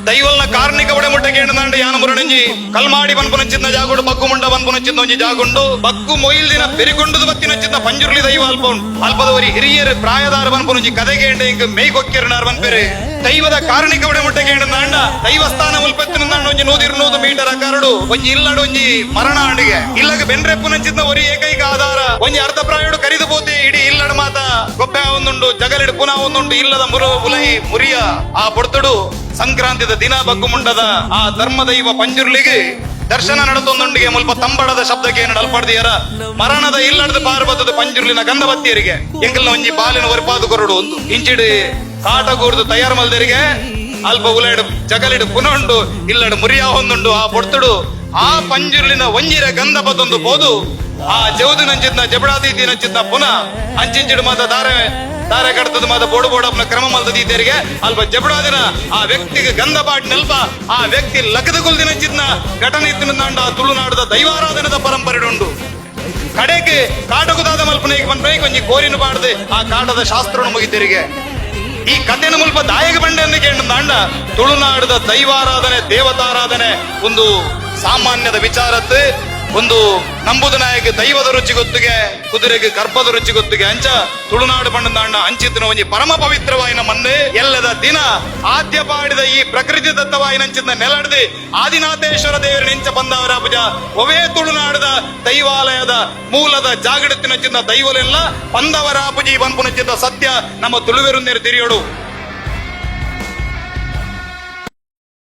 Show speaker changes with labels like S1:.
S1: ದೈವಲ್ನ ಕಾರ್ಣಿಕ ಒಡೆ ಮುಟ್ಟೆ ನಾಂಡ ಯಾನ ಮುರಣಂಜಿ ಕಲ್ಮಾಡಿ ಬನ್ಪುನಚ್ಚಿದ್ದ ಜಾಗುಡು ಬಕ್ಕು ಮುಂಡ ಬನ್ಪುನಚ್ಚಿದ್ದ ಒಂಜಿ ಜಾಗುಂಡು ಬಕ್ಕು ಮೊಯಿಲ್ ದಿನ ಬೆರಿಗೊಂಡು ಬತ್ತಿನಚ್ಚಿದ್ದ ಪಂಜುರ್ಲಿ ದೈವ ಅಲ್ಪದವರಿ ಹಿರಿಯರು ಪ್ರಾಯದಾರ ಬನ್ಪುನಂಜಿ ಕದೆಗೆ ಇಂಗ ಮೇಯ್ಗೊಕ್ಕಿರನಾರ್ ಬನ್ಪೆರೆ ದೈವದ ಕಾರ್ಣಿಕ ಒಡೆ ಮುಟ್ಟೆ ನಾಂಡ ದೈವಸ್ಥಾನ ಉಲ್ಪತ್ತಿನ ಒಂಜಿ 100 ಮೀಟರ್ ಕರಡು ಒಂಜಿ ಇಲ್ಲಡು ಒಂಜಿ ಮರಣ ಅಂಡಿಗೆ ಇಲ್ಲಗ ಬೆನ್ರೆಪ್ಪುನಂಚಿದ್ದ ಒರಿ ಏಕೈಕ ಆಧಾರ ಒಂಜಿ ಅರ್ಧ ಪ್ರಾಯುಡು ಕರಿದು ಪೋತಿ ಇಡೀ ಇಲ್ಲಡ ಮಾತ ಗೊಬ್ಬೆ ಒಂದುಂಡು ಜಗಲಿಡು ಪುನಃ ಒಂದುಂಡು ಇಲ್ಲದ ಉಲೈ ಮುರಿಯ ಆ ಪೊಡ್ತಡು ಸಂಕ್ರಾಂತಿದ ದಿನ ಬಗ್ಗುಮುಂಡದ ಆ ಧರ್ಮದೈವ ಪಂಜುರ್ಲಿಗೆ ದರ್ಶನ ನಡೆತೊಂದೊಂದಿಗೆ ಮುಲ್ಪ ತಂಬಡದ ಶಬ್ದಕ್ಕೆ ನಡಲ್ಪಡ್ದಿಯರ ಮರಣದ ಇಲ್ಲಡದ ಪಾರ್ವತದ ಪಂಜುರ್ಲಿನ ಗಂಧವತ್ತಿಯರಿಗೆ ಎಂಕಲ್ನ ಒಂಜಿ ಬಾಲಿನ ಒರ್ಪಾದು ಕೊರಡು ಒಂದು ಇಂಚಿಡು ಕಾಟಗೂರ್ದು ತಯಾರು ಮಲ್ದರಿಗೆ ಅಲ್ಪ ಉಲೈಡು ಜಗಲಿಡು ಪುನಃ ಇಲ್ಲಡು ಮುರಿಯ ಹೊಂದುಂಡು ಆ ಪೊಡ್ತಡು ಆ ಪಂಜುರ್ಲಿನ ಒಂಜಿರ ಗಂಧ ಬದೊಂದು ಬೋದು ಆ ಜೌದಿನಂಚಿದ್ನ ಜಬಡಾದೀತಿ ನಂಚಿದ್ನ ಪುನಃ ಅಂಚಿಂಚಿಡು ಮಾತ ತಾರೆ ಕಡ್ತದ ಮಾತ ಬೋಡು ಬೋಡಪ್ನ ಕ್ರಮ ಮಲ್ದೀತೆರಿಗೆ ಅಲ್ಪ ಜಬಡಾದಿನ ಆ ವ್ಯಕ್ತಿಗೆ ಗಂಧ ಬಾಟಿನಲ್ಪ ಆ ವ್ಯಕ್ತಿ ಲಗದ ಗುಲ್ದಿನಂಚಿದ್ನ ಘಟನೆ ಇತ್ತಿನ ತುಳುನಾಡದ ದೈವಾರಾಧನದ ಪರಂಪರೆ ಉಂಟು ಕಡೆಗೆ ಕಾಟಗುದಾದ ಮಲ್ಪನೆಗೆ ಬಂದ್ರೆ ಕೊಂಚಿ ಕೋರಿನ ಬಾಡದೆ ಆ ಕಾಟದ ಶಾಸ್ತ್ರ ಮುಗಿತೆರಿಗೆ ಈ ಕಥೆನ ಮುಲ್ಪ ದಾಯಕ ಬಂಡೆ ಅಂತ ಕೇಂದ್ರ ತುಳುನಾಡದ ದೈವಾರಾಧನೆ ದೇವತಾರಾಧನೆ ಒಂದು ಸಾಮಾನ್ಯದ ವಿಚಾರದ್ದು ಒಂದು ನಂಬುದ ನಾಯಕ ದೈವದ ರುಚಿ ಗೊತ್ತಿಗೆ ಕುದುರೆಗೆ ಗರ್ಭದ ರುಚಿ ಗೊತ್ತಿಗೆ ಅಂಚ ತುಳುನಾಡು ಬಂಡ ಅಂಚಿತ್ತಿನ ಒಂಜಿ ಪರಮ ಪವಿತ್ರವಾಯಿನ ಮಂದೆ ಎಲ್ಲದ ದಿನ ಆದ್ಯ ಪಾಡಿದ ಈ ಪ್ರಕೃತಿ ದತ್ತವಾಯಿನಂಚಿನ ನೆಲಡ್ದು ಆದಿನಾಥೇಶ್ವರ ದೇವರ ನೆಂಚ ಬಂದವರ ಪೂಜ ಒವೇ ತುಳುನಾಡದ ದೈವಾಲಯದ ಮೂಲದ ಜಾಗಡತ್ತಿನಂಚಿನ ದೈವಲೆಲ್ಲ ಬಂದವರ ಪೂಜಿ ಬಂಪುನಂಚಿನ ಸತ್ಯ ನಮ್ಮ ತುಳುವೆರುಂದೇರು ತಿರಿಯೋಡು